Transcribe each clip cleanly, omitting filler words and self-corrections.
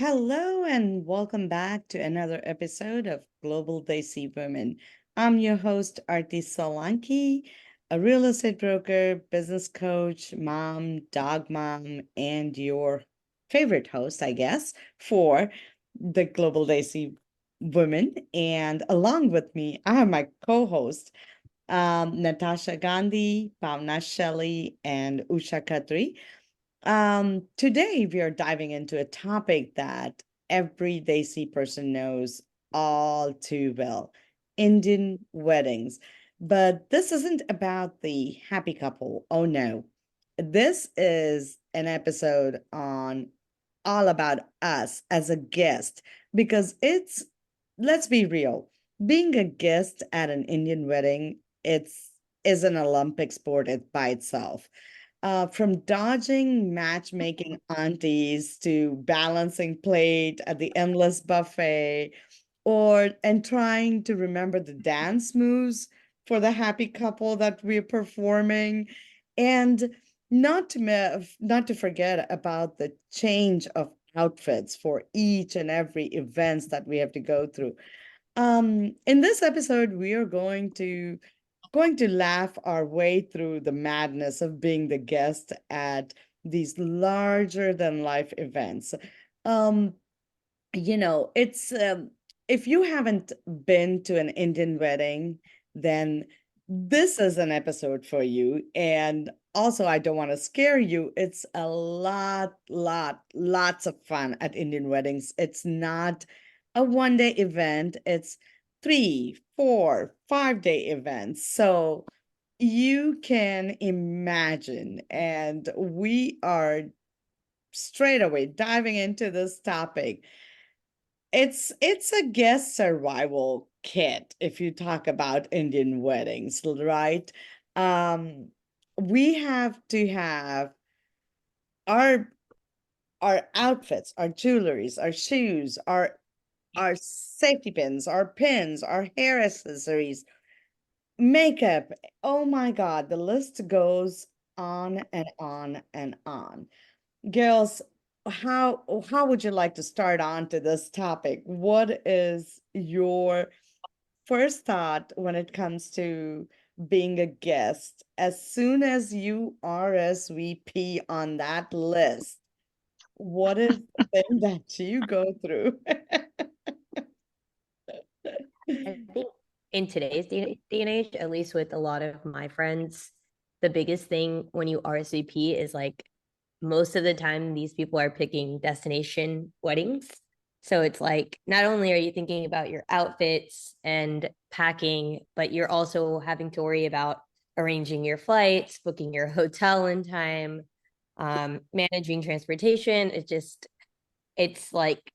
Hello and welcome back to another episode of Global Desi Women. I'm your host, Arti Solanki, a real estate broker, business coach, mom, dog mom, and your favorite host, I guess, for the Global Desi Women. And along with me, I have my co-host, Natasha Gandhi, Bhavana Shelley, and Usha Khatri. Today we are diving into a topic that every Desi person knows all too well, Indian weddings. But this isn't about the happy couple. Oh no. This is an episode on all about us as a guest because let's be real, being a guest at an Indian wedding, it's is an Olympic sport by itself. From dodging matchmaking aunties to balancing plate at the endless buffet, and trying to remember the dance moves for the happy couple that we're performing, and not to forget about the change of outfits for each and every events that we have to go through. In this episode, we are going to laugh our way through the madness of being the guest at these larger than life events. Um, it's if you haven't been to an Indian wedding, then this is an episode for you. And also, I don't want to scare you. It's a lots of fun at Indian weddings. It's not a 1 day event. It's 3, 4, 5 day events. So you can imagine. And we are straight away diving into this topic. It's a guest survival kit if you talk about Indian weddings, right? Um, we have to have our our outfits, our jewelries, our shoes, our safety pins, our pins, our hair accessories, makeup. Oh my God, the list goes on and on and on. Girls, how would you like to start on to this topic? What is your first thought when it comes to being a guest? As soon as you RSVP on that list, what is the thing that you go through? I think in today's day and age, at least with a lot of my friends, the biggest thing when you RSVP is like most of the time these people are picking destination weddings. So it's like not only are you thinking about your outfits and packing, but you're also having to worry about arranging your flights, booking your hotel in time, managing transportation. It's like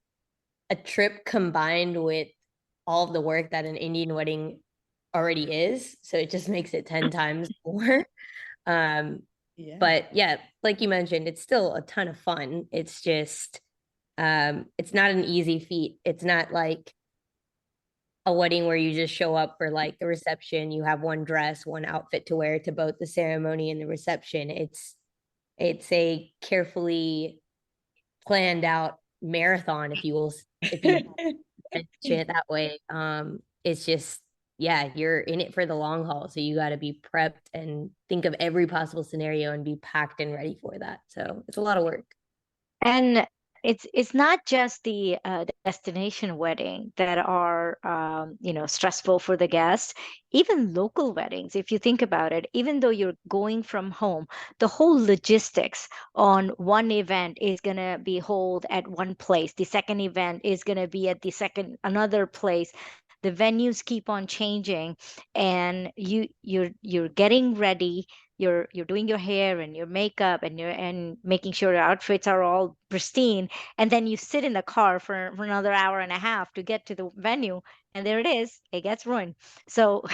a trip combined with all of the work that an Indian wedding already is. So it just makes it 10 times more. Um, Yeah. but yeah, like you mentioned, it's still a ton of fun. It's just it's not an easy feat. It's not like a wedding where you just show up for like the reception, you have one dress, one outfit to wear to both the ceremony and the reception. It's a carefully planned out marathon, if you mention it that way. It's just, yeah, you're in it for the long haul. So you got to be prepped and think of every possible scenario and be packed and ready for that. So it's a lot of work. And it's not just the destination wedding that are stressful for the guests. Even local weddings, if you think about it, even though you're going from home, the whole logistics on one event is gonna be held at one place. The second event is gonna be at the second another place. The venues keep on changing, and you're getting ready, you're doing your hair and your makeup and making sure your outfits are all pristine, and then you sit in the car for another hour and a half to get to the venue, and there it is, it gets ruined. So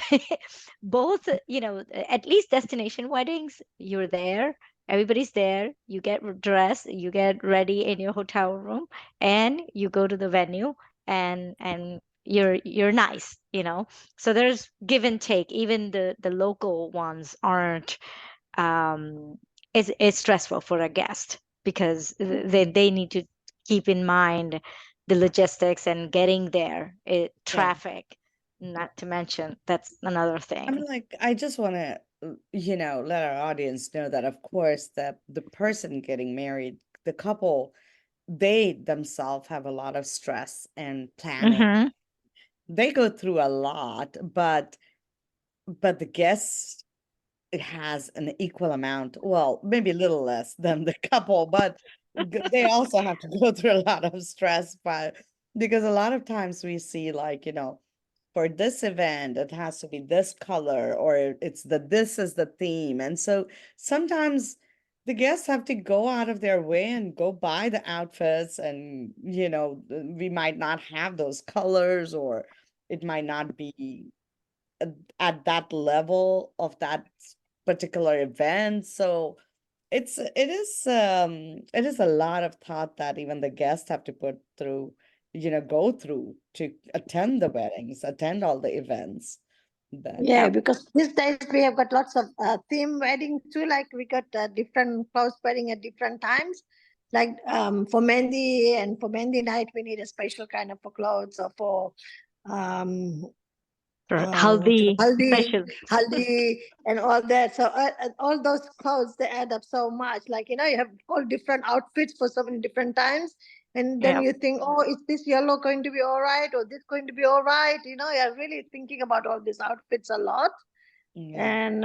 both, at least destination weddings, you're there, everybody's there, you get dressed, you get ready in your hotel room, and you go to the venue, and you're nice, so there's give and take. Even the local ones aren't it's stressful for a guest because they need to keep in mind the logistics and getting there, Yeah. traffic, not to mention that's another I thing. mean, like, I just want to, let our audience know that, of course, that the person getting married, the couple, they themselves have a lot of stress and planning. Mm-hmm. They go through a lot, but the guests, it has an equal amount, well, maybe a little less than the couple, but they also have to go through a lot of stress, but because a lot of times we see, like, for this event it has to be this color, or it's this is the theme. And so sometimes the guests have to go out of their way and go buy the outfits, and we might not have those colors, or it might not be at that level of that particular event. So it is a lot of thought that even the guests have to put through, go through to attend the weddings, attend all the events. But Yeah, because these days we have got lots of theme weddings too. Like we got different clothes wedding at different times. Like for Mendi and for Mendi night, we need a special kind of clothes, or for um, For what you haldi call haldi, special. haldi, and all that. So and all those clothes, they add up so much. Like you have all different outfits for so many different times, and then Yeah. you think, oh, is this yellow going to be all right, or this going to be all right? You're really thinking about all these outfits a lot. yeah. And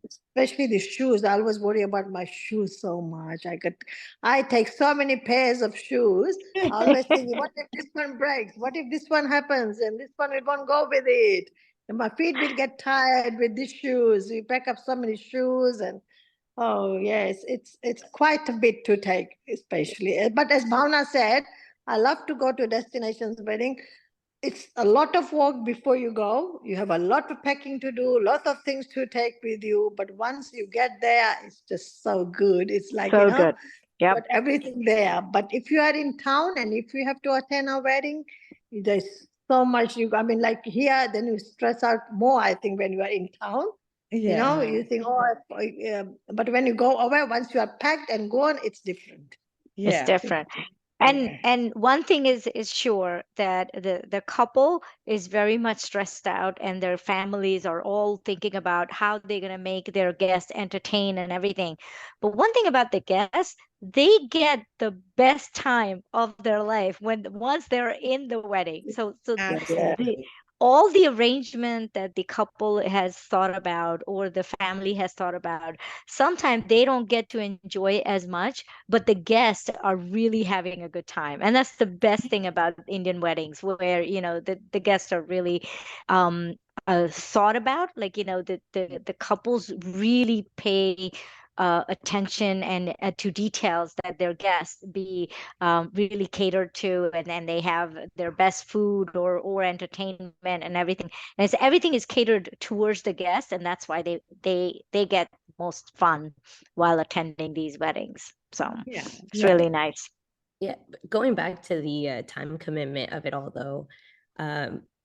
especially the shoes, I always worry about my shoes so much. I take so many pairs of shoes. I always think, what if this one breaks, what if this one happens, and this one we won't go with it, and my feet will get tired with these shoes. We pack up so many shoes. And oh yes, it's quite a bit to take, especially. But as Bhavna said, I love to go to destinations wedding. It's a lot of work before you go. You have a lot of packing to do, lots of things to take with you. But once you get there, it's just so good. It's like, So good. Yep. got everything there. But if you are in town and if you have to attend a wedding, there's so much I mean, like here, then you stress out more, I think, when you are in town. Yeah. You think, oh, but when you go away, once you are packed and gone, it's different. It's Yeah. different. And Yeah. and one thing is sure, that the couple is very much stressed out, and their families are all thinking about how they're going to make their guests entertain and everything. But one thing about the guests, they get the best time of their life when once they're in the wedding. So Yeah. the Absolutely. all the arrangement that the couple has thought about, or the family has thought about, sometimes they don't get to enjoy as much, but the guests are really having a good time. And that's the best thing about Indian weddings, where the guests are really um thought about. Like, the couples really pay attention and to details, that their guests be really catered to, and they have their best food or entertainment and everything. And everything is catered towards the guests, and that's why they get most fun while attending these weddings. So Yeah. it's Yeah. really nice. Yeah, going back to the time commitment of it all, though,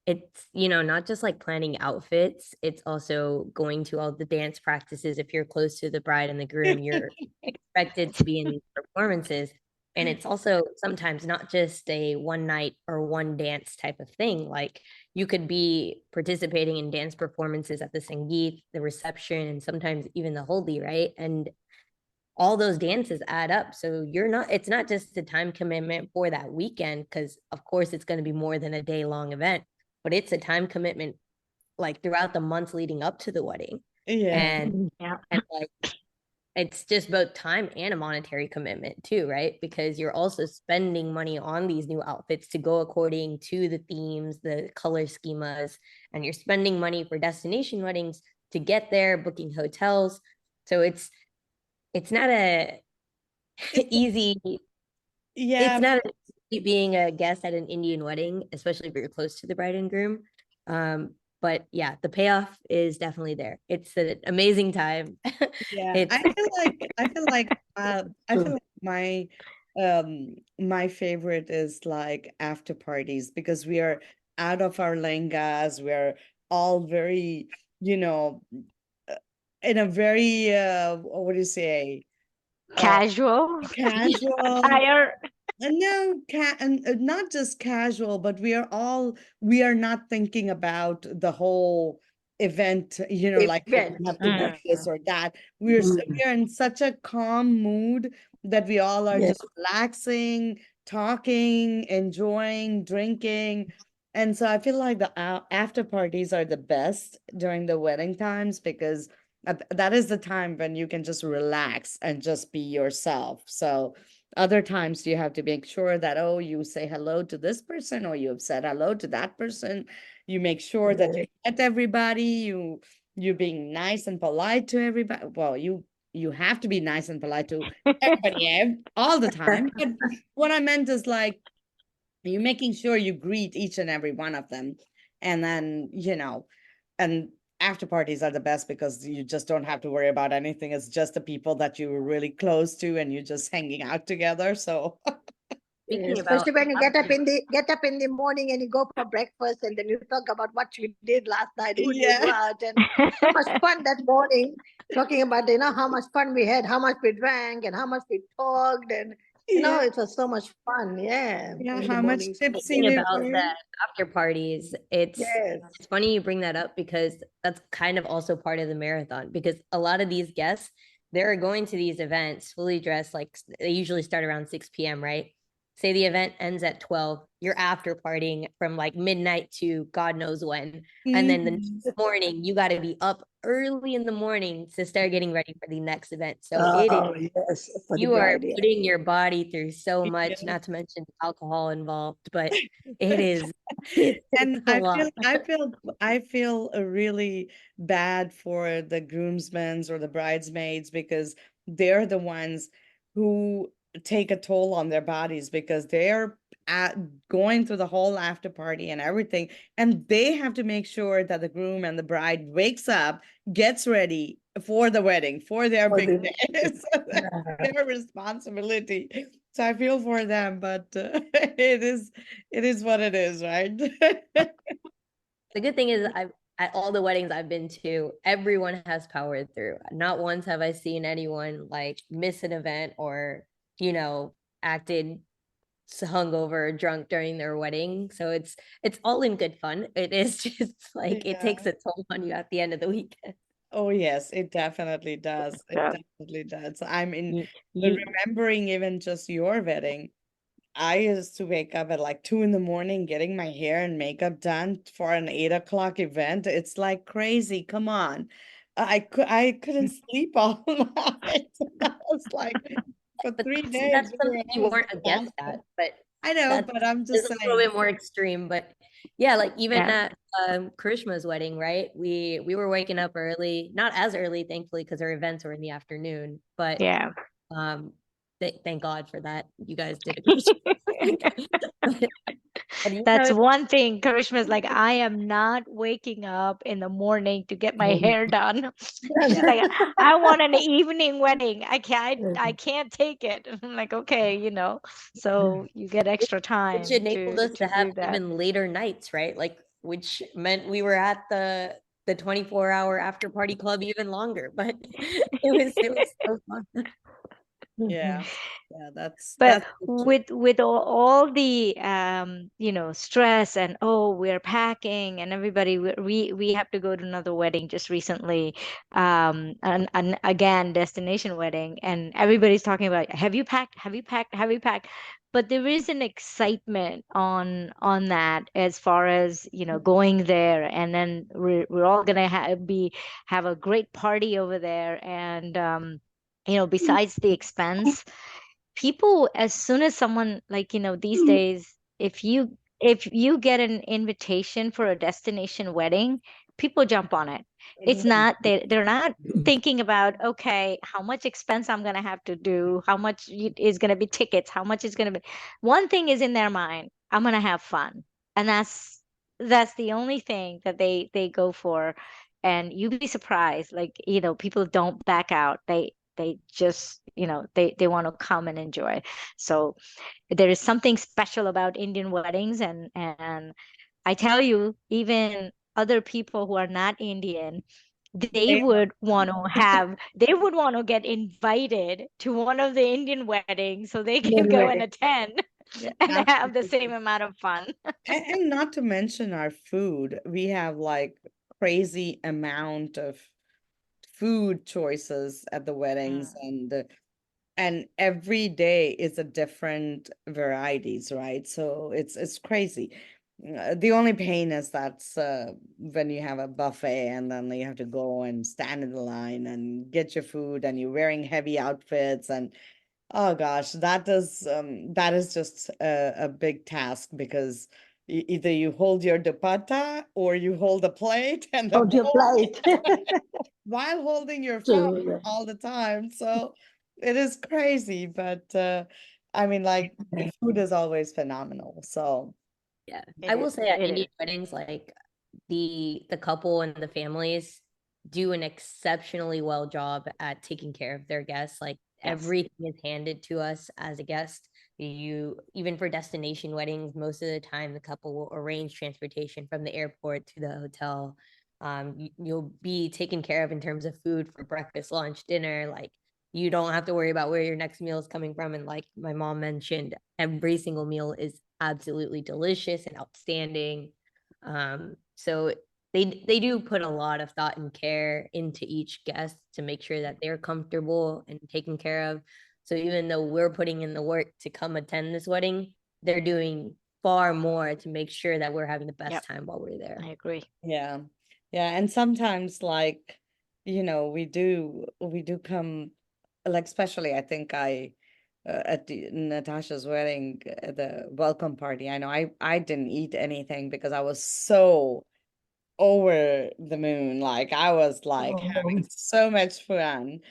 it's not just like planning outfits. It's also going to all the dance practices. If you're close to the bride and the groom, you're expected to be in these performances. And it's also sometimes not just a one night or one dance type of thing. Like you could be participating in dance performances at the Sangeet, the reception, and sometimes even the Holdi, right? And all those dances add up. So it's not just a time commitment for that weekend, because of course it's going to be more than a day long event, but it's a time commitment like throughout the months leading up to the wedding. Yeah. Yeah. And like it's just both time and a monetary commitment too, right? Because you're also spending money on these new outfits to go according to the themes, the color schemas, and you're spending money for destination weddings to get there, booking hotels. So it's not a easy Yeah. it's not being a guest at an Indian wedding, especially if you're close to the bride and groom. But yeah, the payoff is definitely there. It's an amazing time. Yeah, It's I feel like my favorite is like after parties, because we are out of our lengas, we're all very, you know, uh, in a very what do you say? Uh Casual casual. attire. No, and not just casual, but we are not thinking about the whole event, like we're Event. gonna have to do Mm. this or that. Mm. We're in such a calm mood that we all are Yes. just relaxing, talking, enjoying, drinking. And so I feel like the after parties are the best during the wedding times because that is the time when you can just relax and just be yourself. So other times you have to make sure that, oh, you say hello to this person or you have said hello to that person. You make sure that you met everybody, you being nice and polite to everybody. Well, you have to be nice and polite to everybody all the time. But what I meant is like you're making sure you greet each and every one of them. And then, and after parties are the best because you just don't have to worry about anything. It's just the people that you were really close to and you're just hanging out together. So Speaking about Especially when you after, get up in the morning and you go for breakfast and then you talk about what you did last night, who did yeah. what, and how much fun that morning, talking about how much fun we had, how much we drank, and how much we talked, and Yeah. it was so much fun. Yeah, Yeah. in the How much mornings. tipsy speaking we about were. that after parties, Yes. it's funny you bring that up because that's kind of also part of the marathon because a lot of these guests, they're going to these events fully dressed, like they usually start around 6 p.m., right? Say the event ends at 12, you're after partying from like midnight to God knows when. And then the Mhm. next morning, you got to be up early in the morning to start getting ready for the next event. So it is, Oh yes, for the you are bride. Yeah. putting your body through so much, Yeah. not to mention alcohol involved, but it is, it's And a lot. I feel really bad for the groomsmen or the bridesmaids because they're the ones who take a toll on their bodies because they're going through the whole after party and everything, and they have to make sure that the groom and the bride wakes up, gets ready for the wedding, for their For big the day. So that's yeah. their responsibility. So I feel for them, but it is what it is, right? The good thing is I've at all the weddings I've been to, everyone has powered through. Not once have I seen anyone like miss an event or, you know, acted hungover or drunk during their wedding. So it's all in good fun. It is just like it Yeah. takes a toll on you at the end of the weekend. Oh, yes, it definitely does. It Yeah. definitely does. I'm in You, remembering even just your wedding. I used to wake up at like 2 in the morning, getting my hair and makeup done for an 8 o'clock event. It's like crazy. Come on. I couldn't sleep all night. I was like, for But 3 days, that's we something were you almost weren't a guest at, exhausted. but I know, that's but I'm is just a little saying. bit more extreme. But yeah, like even yeah, at Karishma's wedding, right? We were waking up early, not as early, thankfully, because our events were in the afternoon. But yeah. um, thank God for that. You guys did a great job. but you That's know, one thing. Karishma's like, I am not waking up in the morning to get my hair done. She's like, I want an evening wedding. I can't take it. I'm like, okay, so you get extra which time enabled us to to have do that. even later nights, right? Like which meant we were at the 24-hour after party club even longer. But it was so fun. Yeah. Yeah, But that's the truth. with all the stress and, oh, we're packing and everybody, we have to go to another wedding just recently, and again, destination wedding, and everybody's talking about, have you packed, have you packed, have you packed? But there is an excitement on that, as far as going there, and then we're all gonna have a great party over there, and besides the expense, people, as soon as someone, like, these days, if you get an invitation for a destination wedding, people jump on it. It's not, they're not thinking about, okay, how much expense I'm going to have to do, how much is going to be tickets, how much is going to be. One thing is in their mind: I'm going to have fun. And that's the only thing that they go for. And you'd be surprised, like, people don't back out. They just, they want to come and enjoy. So there is something special about Indian weddings, and I tell you, even other people who are not Indian, they would want to get invited to one of the Indian weddings so they can Indian go and wedding. attend Yeah, and have the same absolutely. amount of fun. And not to mention our food. We have like crazy amount of food choices at the weddings, Mm. and every day is a different varieties, right? So it's crazy. The only pain is that's when you have a buffet and then you have to go and stand in the line and get your food and you're wearing heavy outfits, and oh gosh, that is just a big task because either you hold your dupatta or you hold the plate and the Hold your bowl plate. while holding your phone True. all the time. So it is crazy, but I mean, like the food is always phenomenal. So Yeah. It I will is. say at It Indian is. weddings, like the couple and the families do an exceptionally well job at taking care of their guests. Like Yes. everything is handed to us as a guest. You even for destination weddings, most of the time the couple will arrange transportation from the airport to the hotel. You'll be taken care of in terms of food for breakfast, lunch, dinner. Like you don't have to worry about where your next meal is coming from. And like my mom mentioned, every single meal is absolutely delicious and outstanding. So they do put a lot of thought and care into each guest to make sure that they're comfortable and taken care of. So even though we're putting in the work to come attend this wedding, they're doing far more to make sure that we're having the best Yep. time while we're there. I agree. yeah, yeah, and sometimes like we do come, like especially I think at Natasha's wedding, the welcome party. I know I didn't eat anything because I was so over the moon. Like I was like Oh, having so much fun.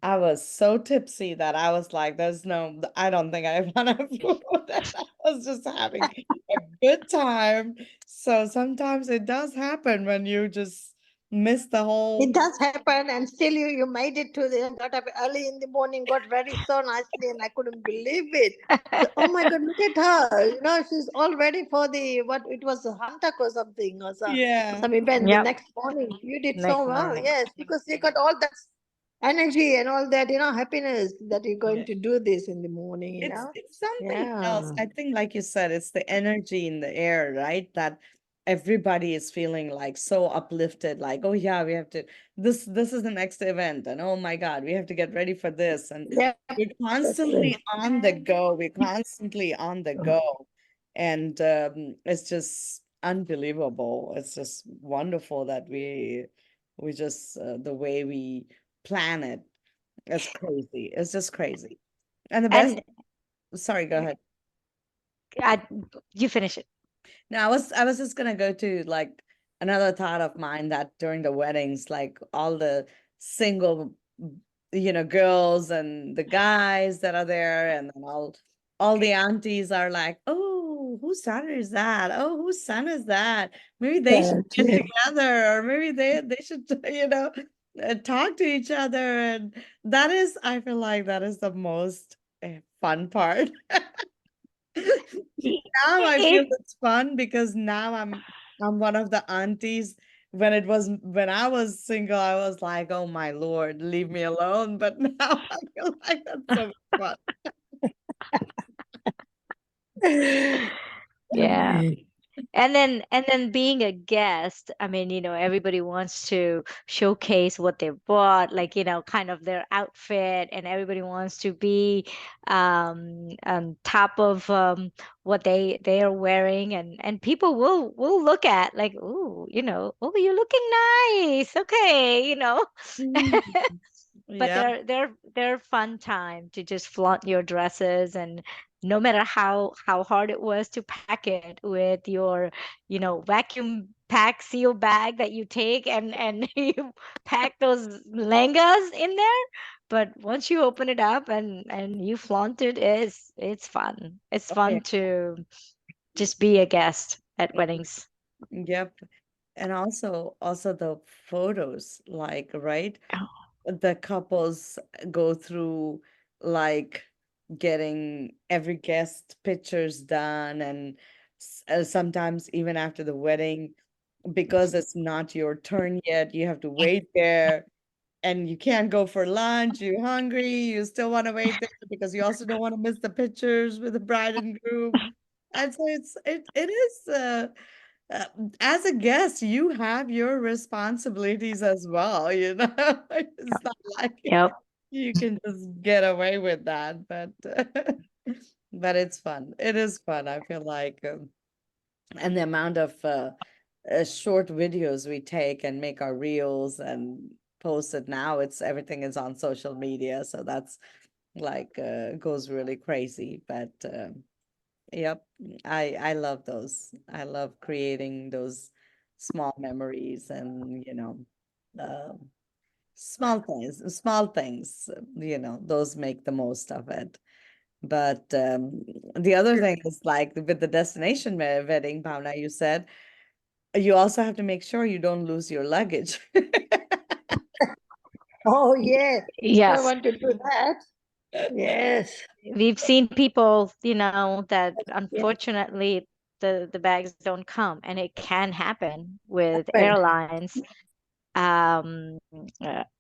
I was so tipsy that I was like, I don't think I have enough food. And I was just having a good time. So sometimes it does happen when you just miss the it whole, does happen, and still you made it to the got up early in the morning, got ready so nicely, and I couldn't believe it. Oh my God, look at her! She's all ready for the what it was a Hantak or something or yeah, some event the Yep. next morning. You did Next so well, morning. yes, because you got all that energy and all that happiness that you're going yeah. to do this in the morning. It's something else. Yeah. I think, like you said, it's the energy in the air, right? That everybody is feeling like so uplifted, like, oh yeah, we have to this is the next event, and oh my God, we have to get ready for this. And Yeah. we're constantly on the go. We're constantly on the go. And it's just unbelievable. It's just wonderful that we just the way we plan it. It's crazy. It's just crazy. And the best, And sorry, go ahead. I, you finish it. No, I was just gonna go to like another thought of mine that during the weddings, like all the single, girls and the guys that are there, and then all the aunties are like, oh, whose daughter is that? Oh, whose son is that? Maybe they should get together, or maybe they should, talk to each other. And that is, I feel like that is the most fun part. Now I feel It, it's fun because now I'm one of the aunties. When I was single, I was like, oh my Lord, leave me alone. But now I feel like that's so much yeah. And then being a guest, I mean, everybody wants to showcase what they bought, like, kind of their outfit, and everybody wants to be on top of what they are wearing, and people will look at like, oh, oh, you're looking nice. Okay, fun. but Yeah. they're fun time to just flaunt your dresses, and no matter how hard it was to pack it with your vacuum pack seal bag that you take, and you pack those lehengas in there, but once you open it up and you flaunt it, it's fun. It's Oh yeah. fun to just be a guest at weddings. Yep. And also the photos, like, right? Oh, The couples go through like getting every guest pictures done, and sometimes even after the wedding because it's not your turn yet. You have to wait there, and you can't go for lunch. You're hungry. You still want to wait there because you also don't want to miss the pictures with the bride and groom. And so it is uh, as a guest, you have your responsibilities as well, you know. It's not like Yep. you can just get away with that, but but it's fun. It is fun. I feel like, and the amount of short videos we take and make our reels and post it now, it's everything is on social media, so that's like goes really crazy. But yep, I love those. I love creating those small memories and, uh, small things, those make the most of it. But the other thing is like with the destination wedding, Bhavna, you said you also have to make sure you don't lose your luggage. Oh, yeah. Don't Yes. want to do that. Yes. We've seen people, that Yeah. unfortunately the bags don't come, and it can happen with Happened. airlines.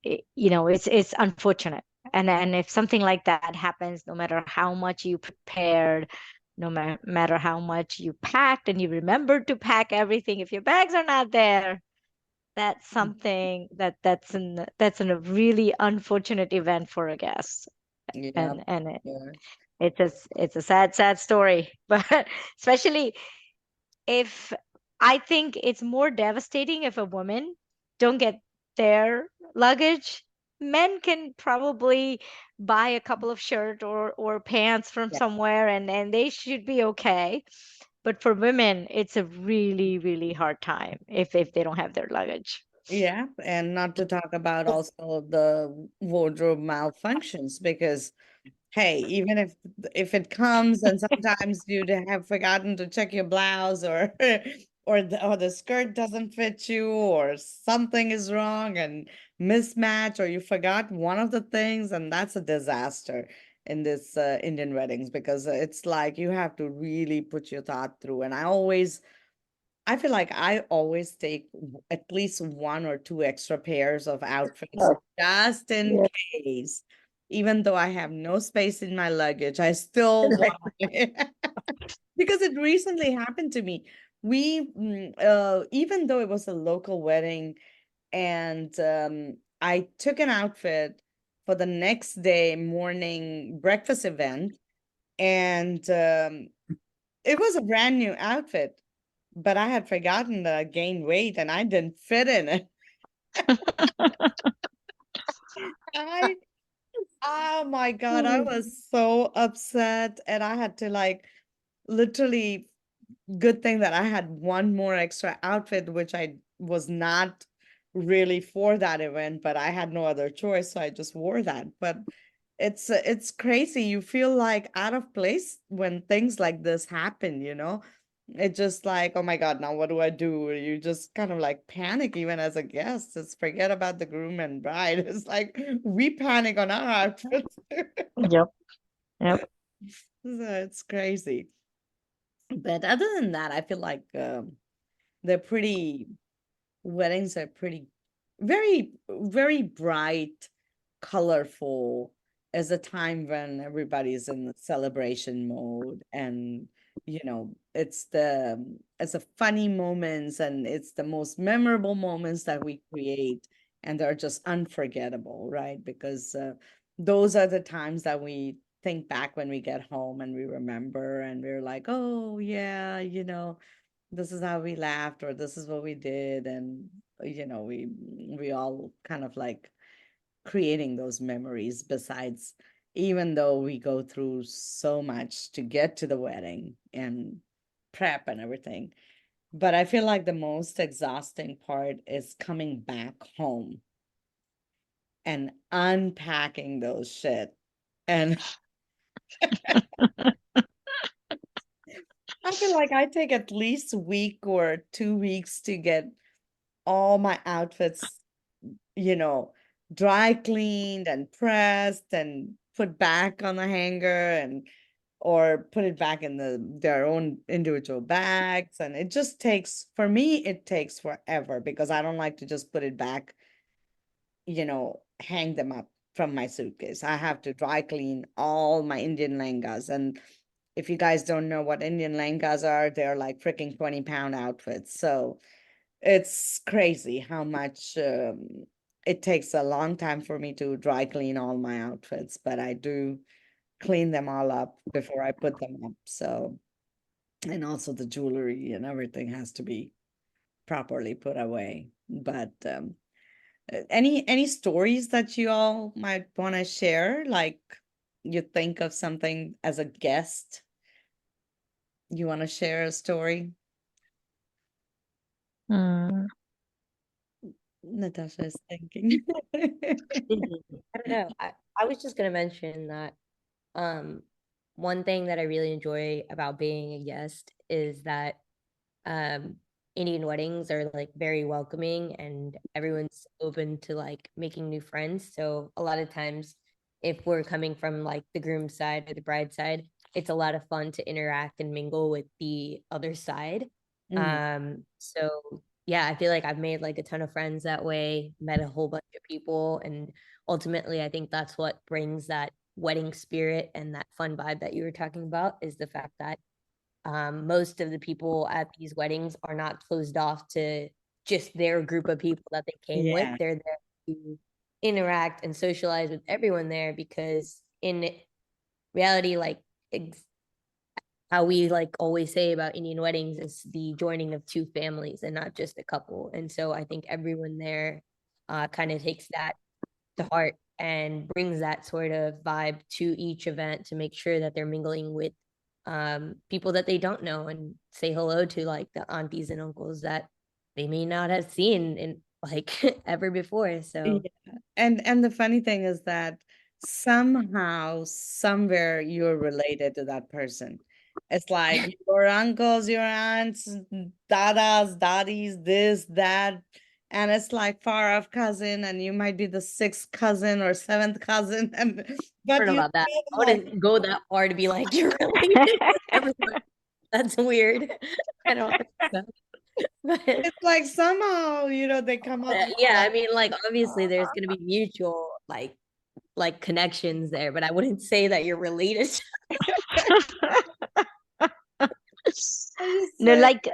It's unfortunate. And if something like that happens, no matter how much you prepared, no matter how much you packed and you remembered to pack everything, if your bags are not there, that's something that's a really unfortunate event for a guest. Yeah. And Yeah. it's a sad story. But especially if I think it's more devastating if a woman don't get their luggage. Men can probably buy a couple of shirt or pants from Yeah. somewhere, and they should be okay. But for women, it's a really, really hard time if they don't have their luggage. Yeah, and not to talk about also the wardrobe malfunctions, because hey, even if it comes and sometimes you'd have forgotten to check your blouse, or or the skirt doesn't fit you, or something is wrong and mismatch, or you forgot one of the things, and that's a disaster in this Indian weddings, because it's like you have to really put your thought through. And I feel like I always take at least one or two extra pairs of outfits Oh, just in yeah. case. Even though I have no space in my luggage, I still want because it recently happened to me. Even though it was a local wedding, and I took an outfit for the next day morning breakfast event, and it was a brand new outfit, but I had forgotten that I gained weight and I didn't fit in it. I, oh my God, I was so upset. And I had to like literally, good thing that I had one more extra outfit, which I was not really for that event, but I had no other choice. So I just wore that. But it's crazy. You feel like out of place when things like this happen, you know? It's just like, oh my God, now what do I do? You just kind of like panic even as a guest. Just forget about the groom and bride. It's like we panic on our outfits. Yep. Yep. So it's crazy. But other than that, I feel like they're pretty weddings are pretty very very bright, colorful, as a time when everybody's in the celebration mode. And it's a funny moments, and it's the most memorable moments that we create, and they're just unforgettable, right? Because those are the times that we think back when we get home and we remember, and we're like, oh yeah, this is how we laughed, or this is what we did. And we all kind of like creating those memories, besides, even though we go through so much to get to the wedding and prep and everything. But I feel like the most exhausting part is coming back home and unpacking those shit. And I feel like I take at least a week or 2 weeks to get all my outfits, you know, dry cleaned and pressed and put back on the hanger. And or put it back in their own individual bags. And it just takes, for me, it takes forever because I don't like to just put it back, hang them up from my suitcase. I have to dry clean all my Indian lehengas. And if you guys don't know what Indian lehengas are, they're like freaking 20-pound outfits. So it's crazy how much it takes a long time for me to dry clean all my outfits, but I do clean them all up before I put them up. So, and also the jewelry and everything has to be properly put away. But any stories that you all might want to share? Like you think of something as a guest, you want to share a story? Mm. Natasha is thinking. I don't know. I was just gonna mention that one thing that I really enjoy about being a guest is that um Indian weddings are like very welcoming and everyone's open to like making new friends. So a lot of times if we're coming from like the groom's side or the bride's side, it's a lot of fun to interact and mingle with the other side. Mm, So yeah, I feel like I've made like a ton of friends that way, met a whole bunch of people, and ultimately I think that's what brings that wedding spirit and that fun vibe that you were talking about is the fact that most of the people at these weddings are not closed off to just their group of people that they came with. yeah. They're there to interact and socialize with everyone there because in reality, like how we like always say about Indian weddings is the joining of two families and not just a couple. And so I think everyone there kind of takes that to heart and brings that sort of vibe to each event to make sure that they're mingling with people that they don't know and say hello to like the aunties and uncles that they may not have seen in like ever before. Yeah. So And the funny thing is that somehow, somewhere you're related to that person. It's like your uncles, your aunts, dadas, daddies, this, that. And it's like far off cousin, and you might be the sixth cousin or seventh cousin. And I but don't know you about that. feel I like wouldn't go that far to be like you're related with everyone. That's weird. I don't think so. But it's like somehow, they come up with yeah, that. I mean, like obviously there's gonna be mutual like connections there, but I wouldn't say that you're related. I just No, say, like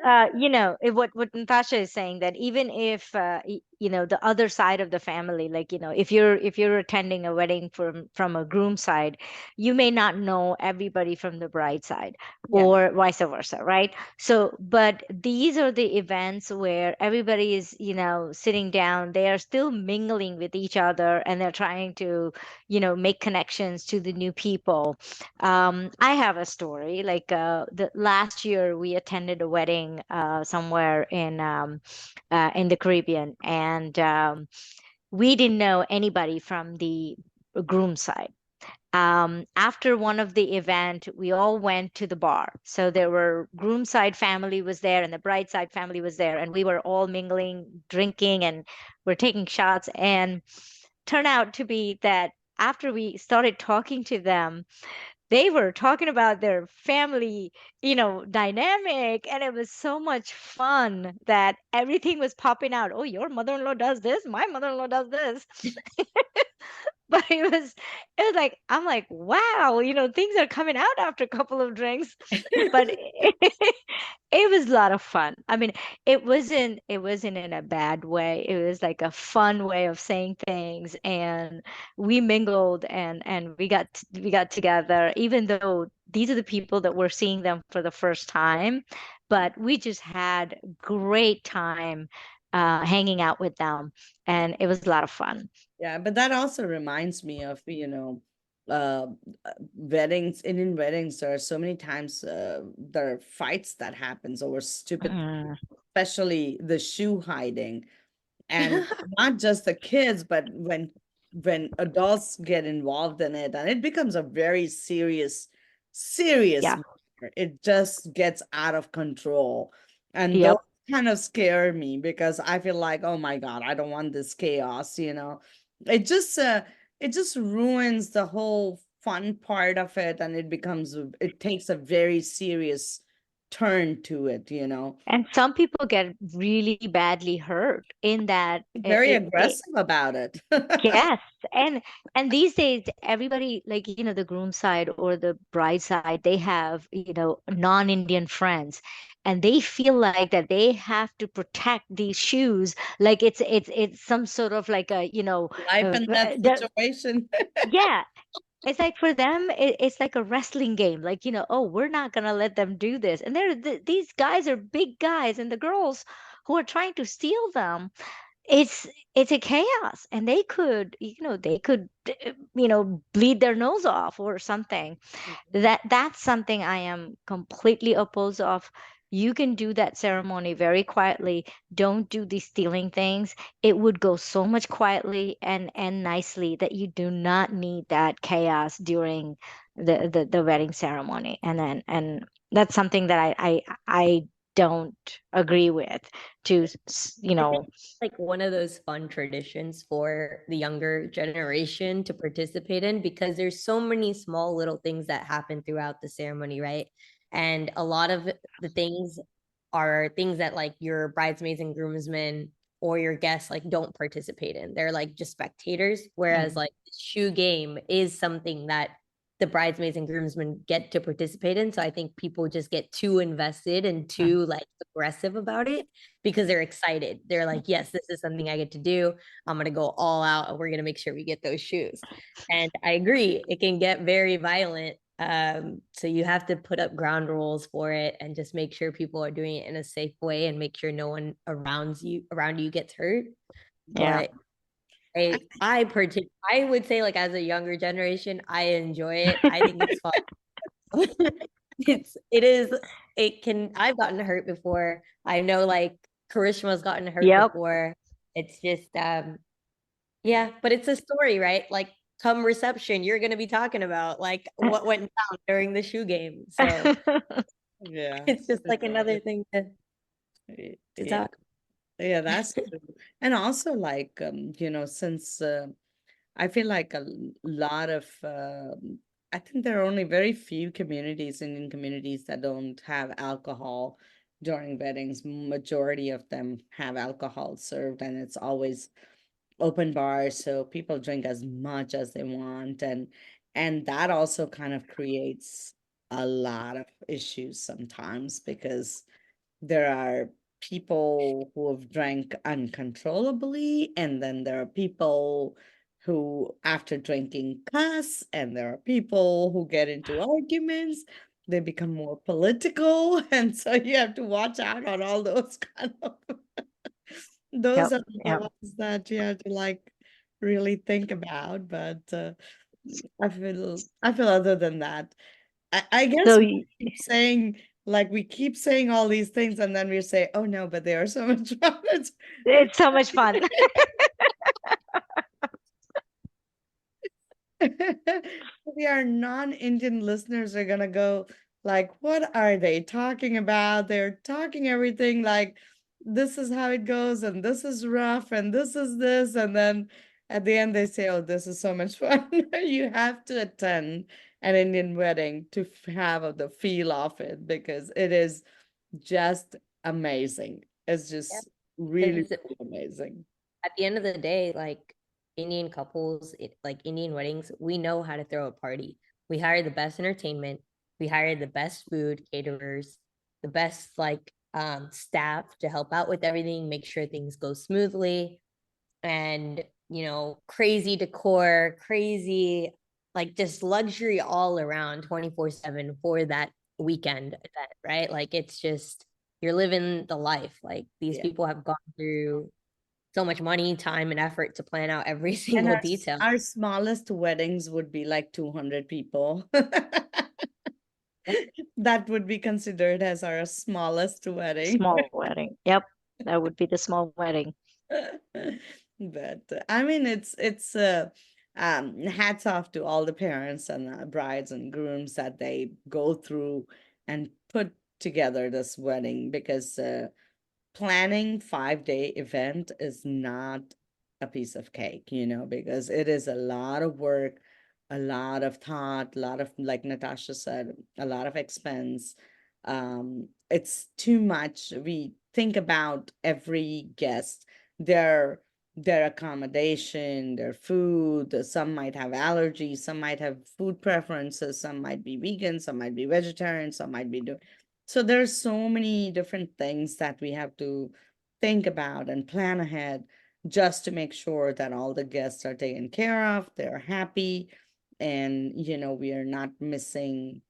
what Natasha is saying, that even if the other side of the family, like if you're attending a wedding from a groom side, you may not know everybody from the bride side, yeah, or vice versa, right? So but these are the events where everybody is sitting down, they are still mingling with each other, and they're trying to make connections to the new people. I have a story. Like the last year, we attended a wedding somewhere in the Caribbean, and we didn't know anybody from the groom side. After one of the event, we all went to the bar. So there were groom side family was there, and the bride side family was there, and we were all mingling, drinking, and we're taking shots. And turned out to be that after we started talking to them, they were talking about their family, dynamic, and it was so much fun that everything was popping out. Oh, your mother-in-law does this, my mother-in-law does this. But it was like, I'm like, wow, things are coming out after a couple of drinks. But it was a lot of fun. I mean, it wasn't in a bad way. It was like a fun way of saying things, and we mingled, and we got together, even though these are the people that we're seeing them for the first time, but we just had great time hanging out with them, and it was a lot of fun. yeah. But that also reminds me of, uh, weddings, Indian weddings. There are so many times there are fights that happens over stupid, Mm, especially the shoe hiding. And not just the kids, but when adults get involved in it, and it becomes a very serious yeah. matter. It just gets out of control. And those Yep. kind of scare me because I feel like, oh my God, I don't want this chaos. It just ruins the whole fun part of it, and it takes a very serious turn to it, you know. And some people get really badly hurt in that. Very aggressive about it. Yes, and these days everybody, like, the groom side or the bride side, they have, non-Indian friends, and they feel like that they have to protect these shoes like it's some sort of like a, Life and death situation. yeah, it's like for them, it's like a wrestling game. Like, oh, we're not gonna let them do this. And these guys are big guys, and the girls who are trying to steal them, it's it's a chaos, and they could bleed their nose off or something. That's something I am completely opposed of. You can do that ceremony very quietly. Don't do these stealing things. It would go so much quietly and nicely that you do not need that chaos during the wedding ceremony. And that's something that I don't agree with. To I think like one of those fun traditions for the younger generation to participate in, because there's so many small little things that happen throughout the ceremony, right? And a lot of the things are things that like your bridesmaids and groomsmen or your guests like don't participate in. They're like just spectators. Whereas like the shoe game is something that the bridesmaids and groomsmen get to participate in. So I think people just get too invested and too like aggressive about it because they're excited. They're like, yes, this is something I get to do. I'm going to go all out and we're going to make sure we get those shoes. And I agree, it can get very violent. So you have to put up ground rules for it and just make sure people are doing it in a safe way and make sure no one around you gets hurt. Yeah. But I would say like as a younger generation, I enjoy it. I think it's fun. I've gotten hurt before. I know like Karishma's gotten hurt Yep. before. It's just yeah, but it's a story, right? Like come reception, you're gonna be talking about like what went down during the shoe game. So Yeah. it's just like another thing to Yeah. talk. Yeah, that's true. And also like since I feel like a lot of I think there are only very few communities, Indian communities, that don't have alcohol during weddings. Majority of them have alcohol served, and it's always open bars, so people drink as much as they want, and that also kind of creates a lot of issues sometimes because there are people who have drank uncontrollably, and then there are people who, after drinking, cuss, and there are people who get into arguments. They become more political, and so you have to watch out on all those kind of those Yep. are the Yep. ones that you have to like really think about. But I feel other than that, I guess So we keep saying, like, we keep saying all these things, and then we say, oh no, but they are so much fun. it's so much fun. Our non-Indian listeners are gonna go like, what are they talking about? They're talking everything like this is how it goes, and this is rough, and this is this, and then at the end they say, oh, this is so much fun. You have to attend an Indian wedding to have the feel of it, because it is just amazing. It's just really, really amazing. At the end of the day, like Indian couples, like Indian weddings, we know how to throw a party. We hire the best entertainment, we hire the best food caterers, the best like staff to help out with everything, make sure things go smoothly, and crazy decor, crazy like just luxury all around 24/7 for that weekend event, right? Like it's just you're living the life. Like these people have gone through so much money, time, and effort to plan out every And single detail. our smallest weddings would be like 200 people. That would be considered as our smallest wedding. Small wedding. Yep. That would be the small wedding. But I mean, it's hats off to all the parents and brides and grooms that they go through and put together this wedding, because planning 5-day event is not a piece of cake, because it is a lot of work a lot of thought, a lot of, like Natasha said, a lot of expense. It's too much. We think about every guest, their their accommodation, their food. Some might have allergies, some might have food preferences, some might be vegan, some might be vegetarian, some might be doing. So there's so many different things that we have to think about and plan ahead just to make sure that all the guests are taken care of, they're happy, and we are not missing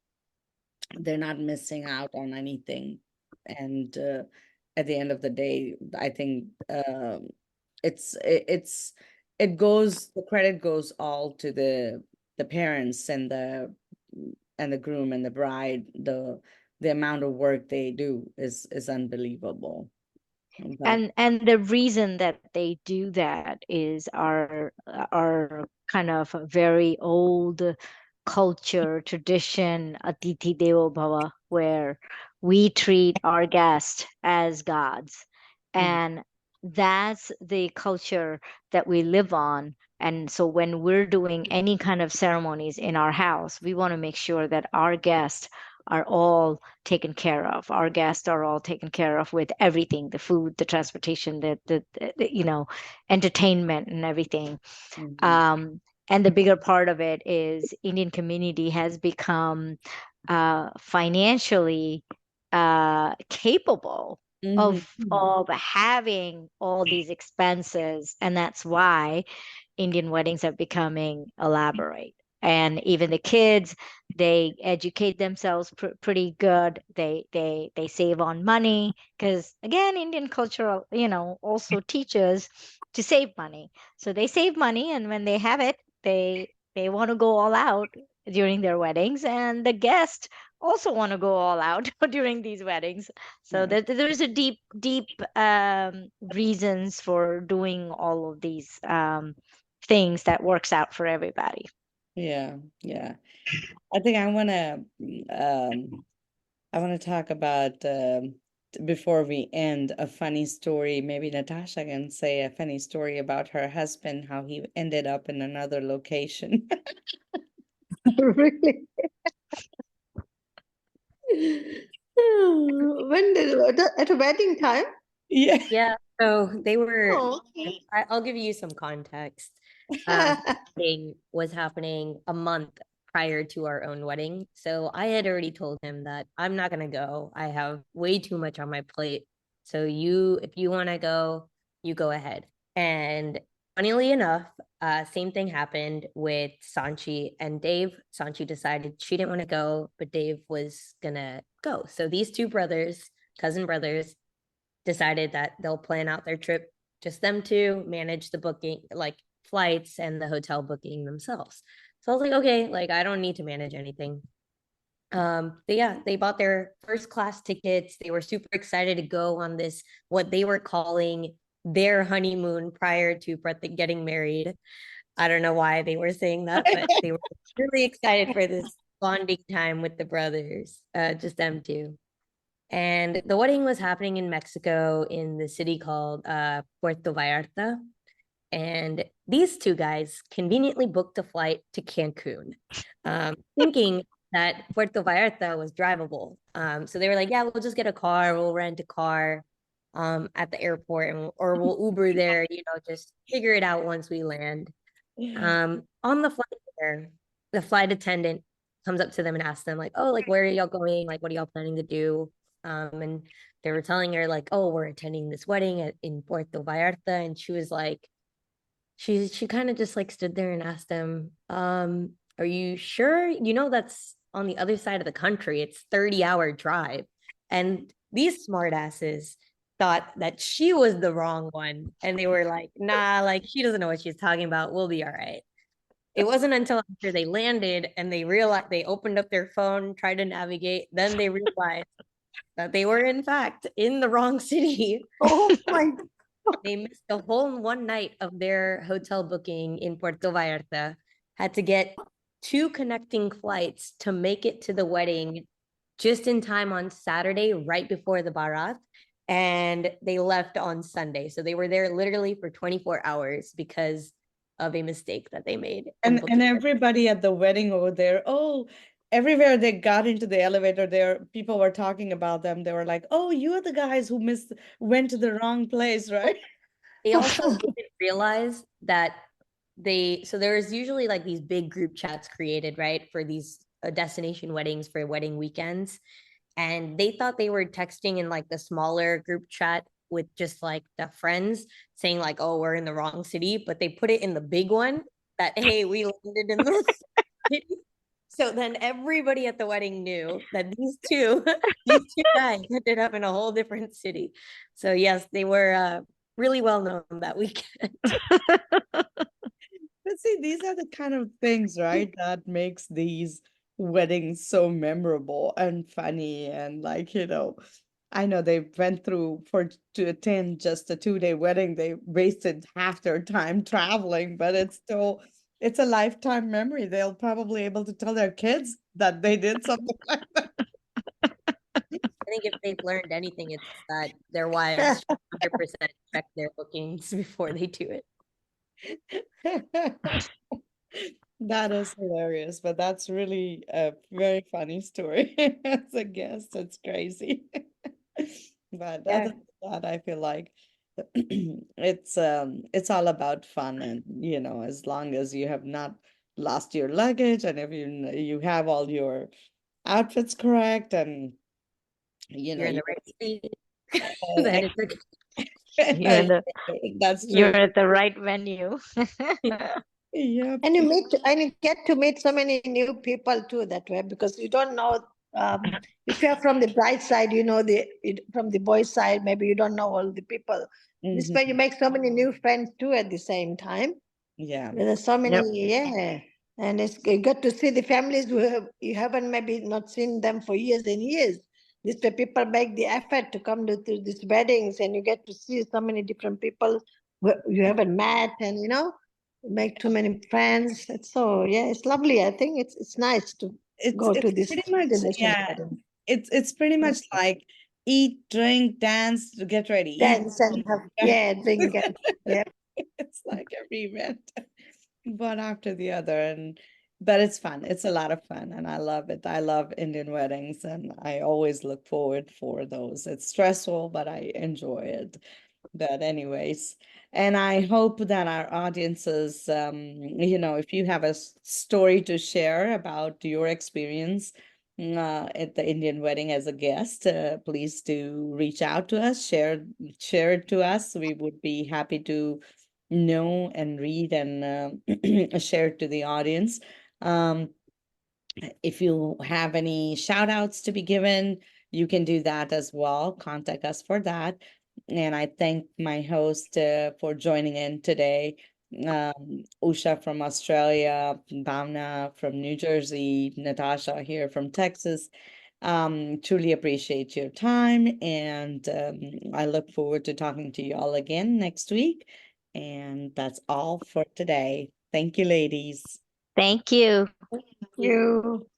they're not missing out on anything. And at the end of the day, I think it's it goes the credit goes all to the parents and the groom and the bride. The amount of work they do is unbelievable. But And the reason that they do that is our kind of very old culture tradition, Atiti Devo Bhava, where we treat our guests as gods. mm, And that's the culture that we live on. And so when we're doing any kind of ceremonies in our house, we want to make sure that our guests are all taken care of. Our guests are all taken care of with everything, the food, the transportation, the entertainment and everything. mhm, And the bigger part of it is Indian community has become financially capable mhm, of having all these expenses, and that's why Indian weddings are becoming elaborate. And even the kids, they educate themselves pretty good. They save on money because again, Indian culture, also teaches to save money. So they save money, and when they have it, they want to go all out during their weddings, and the guests also want to go all out during these weddings. So yeah, there's a deep reasons for doing all of these things that works out for everybody. yeah, yeah. I think I want to talk about before we end a funny story. Maybe Natasha can say a funny story about her husband, how he ended up in another location. Really? When did at a wedding time? Yeah. Yeah, so they were, Oh, okay. I'll give you some context. Thing was happening a month prior to our own wedding. So I had already told him that I'm not gonna go. I have way too much on my plate. So if you want to go, you go ahead. And funnily enough, same thing happened with Sanchi and Dave. Sanchi decided she didn't want to go, but Dave was gonna go. So these two brothers, cousin brothers, decided that they'll plan out their trip, just them two, manage the booking, like flights and the hotel booking themselves. So I was like, okay, like I don't need to manage anything. But yeah, they bought their first class tickets. They were super excited to go on this, what they were calling their honeymoon prior to getting married. I don't know why they were saying that, but they were really excited for this bonding time with the brothers, just them two. And the wedding was happening in Mexico in the city called Puerto Vallarta. And these two guys conveniently booked a flight to Cancun, thinking that Puerto Vallarta was drivable. So they were like, yeah, we'll just get a car, we'll rent a car at the airport, or we'll Uber there, just figure it out once we land. On the flight there, the flight attendant comes up to them and asks them, like, oh, like, where are y'all going? Like, what are y'all planning to do? And they were telling her, like, oh, we're attending this wedding in Puerto Vallarta. And she was like, she kind of just like stood there and asked them, are you sure? That's on the other side of the country. It's 30-hour drive. And these smartasses thought that she was the wrong one. And they were like, nah, like she doesn't know what she's talking about. We'll be all right. It wasn't until after they landed and they realized, they opened up their phone, tried to navigate, then they realized that they were in fact in the wrong city. Oh my. They missed the whole one night of their hotel booking in Puerto Vallarta, had to get two connecting flights to make it to the wedding just in time on Saturday, right before the Bharat. And they left on Sunday. So they were there literally for 24 hours because of a mistake that they made in And booking. everybody at the wedding over there, oh, everywhere they got into the elevator, there people were talking about them. They were like, "Oh, you are the guys who went to the wrong place, right?" They also didn't realize that so there's usually like these big group chats created, right, for these destination weddings for wedding weekends. And they thought they were texting in like the smaller group chat with just like the friends saying like, oh, we're in the wrong city, but they put it in the big one that, hey, we landed in the city. So then everybody at the wedding knew that these two guys ended up in a whole different city. So yes, they were really well known that weekend. But see, these are the kind of things, right, that makes these weddings so memorable and funny. And like, I know they went through to attend just a 2-day wedding. They wasted half their time traveling, but it's a lifetime memory. They'll probably able to tell their kids that they did something like that. I think if they've learned anything, it's that their wives 100% check their bookings before they do it. That is hilarious, but that's really a very funny story. As a guest, it's crazy. But other than that, I feel like it's all about fun, and as long as you have not lost your luggage, and if you have all your outfits correct, and You're in you the right state, then uh, it's okay. You're in the that's you're true. at the right venue. Yep. And you get to meet so many new people too that way, because you don't know, if you're from the bride side, from the boy side, maybe you don't know all the people. This way you make so many new friends too at the same time. Yeah. There's so many, Yep. yeah. And it's good to see the families you haven't maybe not seen them for years and years. This way people make the effort to come to these weddings, and you get to see so many different people who you haven't met, and make too many friends. It's lovely. I think it's nice to It's go to it's this pretty much, destination yeah. wedding. It's pretty Yeah. much like eat, drink, dance, get ready. Eat, Dance and have, drink. yeah, drink and, yeah. It's like every event, one after the other, but it's fun. It's a lot of fun, and I love it. I love Indian weddings, and I always look forward for those. It's stressful, but I enjoy it. But anyways, and I hope that our audiences, if you have a story to share about your experience at the Indian wedding as a guest, please do reach out to us, share it to us. We would be happy to know and read and share it to the audience. Um, if you have any shout outs to be given, you can do that as well. Contact us for that. And I thank my host for joining in today. Usha from Australia, Bhavana from New Jersey, Natasha here from Texas. Truly appreciate your time. And I look forward to talking to you all again next week. And that's all for today. Thank you, ladies. Thank you. You.